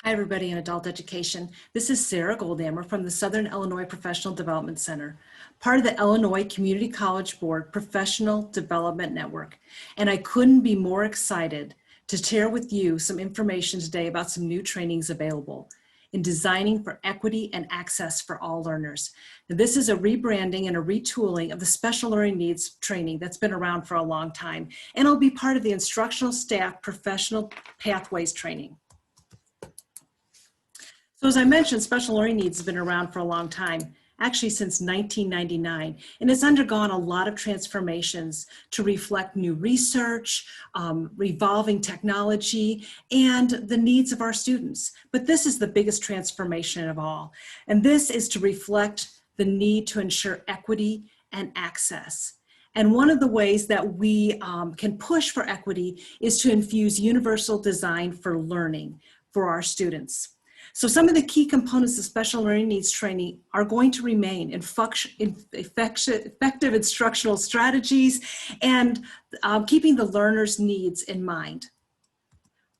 Hi, everybody in adult education. This is Sarah Goldammer from the Southern Illinois Professional Development Center, part of the Illinois Community College Board Professional Development Network. And I couldn't be more excited to share with you some information today about some new trainings available in designing for equity and access for all learners. Now, this is a rebranding and a retooling of the special learning needs training that's been around for a long time, and it'll be part of the instructional staff professional pathways training. So as I mentioned, special learning needs has been around for a long time, actually since 1999, and it's undergone a lot of transformations to reflect new research, evolving technology, and the needs of our students. But this is the biggest transformation of all, and this is to reflect the need to ensure equity and access. And one of the ways that we can push for equity is to infuse universal design for learning for our students. So some of the key components of special learning needs training are going to remain effective instructional strategies and keeping the learner's needs in mind.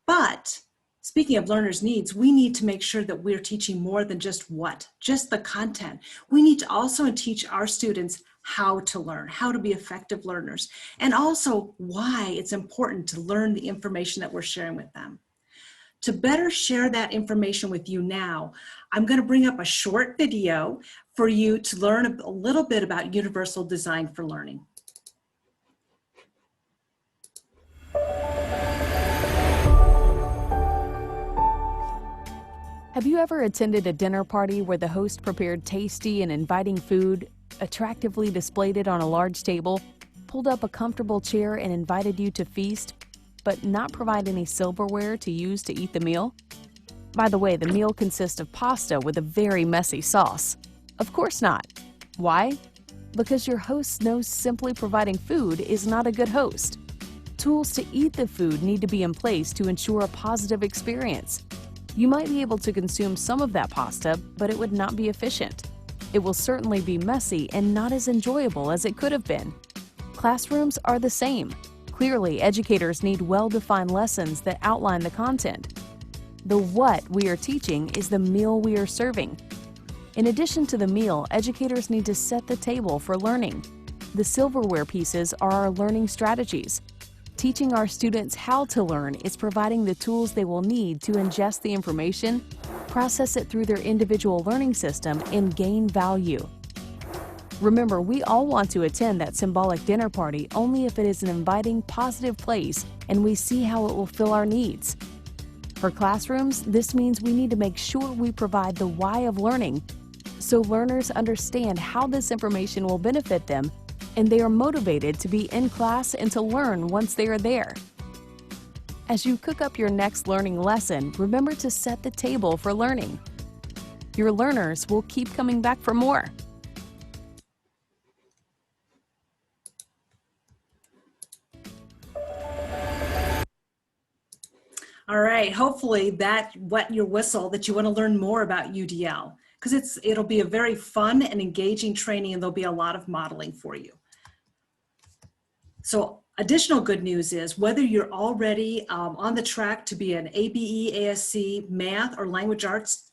But speaking of learners' needs, we need to make sure that we're teaching more than just the content. We need to also teach our students how to learn, how to be effective learners, and also why it's important to learn the information that we're sharing with them. To better share that information with you now, I'm going to bring up a short video for you to learn a little bit about universal design for learning. Have you ever attended a dinner party where the host prepared tasty and inviting food, attractively displayed it on a large table, pulled up a comfortable chair and invited you to feast, but not provide any silverware to use to eat the meal? By the way, the meal consists of pasta with a very messy sauce. Of course not. Why? Because your host knows simply providing food is not a good host. Tools to eat the food need to be in place to ensure a positive experience. You might be able to consume some of that pasta, but it would not be efficient. It will certainly be messy and not as enjoyable as it could have been. Classrooms are the same. Clearly, educators need well-defined lessons that outline the content. The what we are teaching is the meal we are serving. In addition to the meal, educators need to set the table for learning. The silverware pieces are our learning strategies. Teaching our students how to learn is providing the tools they will need to ingest the information, process it through their individual learning system, and gain value. Remember, we all want to attend that symbolic dinner party only if it is an inviting, positive place and we see how it will fill our needs. For classrooms, this means we need to make sure we provide the why of learning so learners understand how this information will benefit them and they are motivated to be in class and to learn once they are there. As you cook up your next learning lesson, remember to set the table for learning. Your learners will keep coming back for more. All right, hopefully that wet your whistle that you want to learn more about UDL, because it'll be a very fun and engaging training and there'll be a lot of modeling for you. So additional good news is whether you're already on the track to be an ABE, ASC, math, or language arts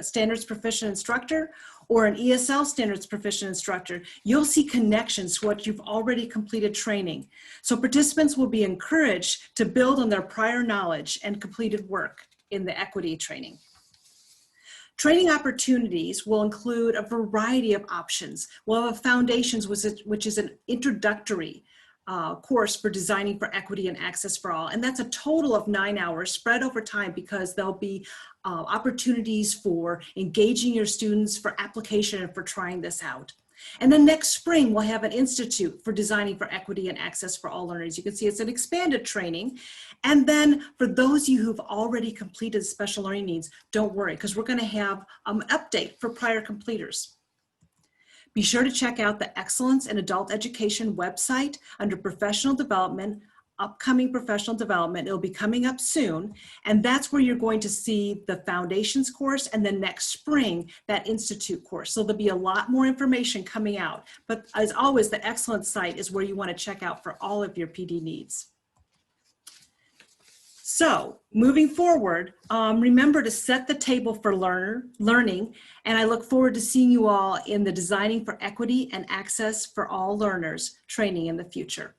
standards proficient instructor, or an ESL standards proficient instructor, you'll see connections to what you've already completed training. So participants will be encouraged to build on their prior knowledge and completed work in the equity training. Training opportunities will include a variety of options. We'll have foundations, which is an introductory course for designing for equity and access for all. And that's a total of 9 hours spread over time because there'll be opportunities for engaging your students for application and for trying this out. And then next spring, we'll have an institute for designing for equity and access for all learners. You can see it's an expanded training. And then for those of you who've already completed special learning needs, don't worry, because we're going to have an update for prior completers. Be sure to check out the Excellence in Adult Education website under Professional Development, upcoming Professional Development. It'll be coming up soon, and that's where you're going to see the Foundations course and then next spring, that Institute course. So there'll be a lot more information coming out. But as always, the Excellence site is where you want to check out for all of your PD needs. So moving forward, remember to set the table for learning, and I look forward to seeing you all in the Designing for Equity and Access for All Learners training in the future.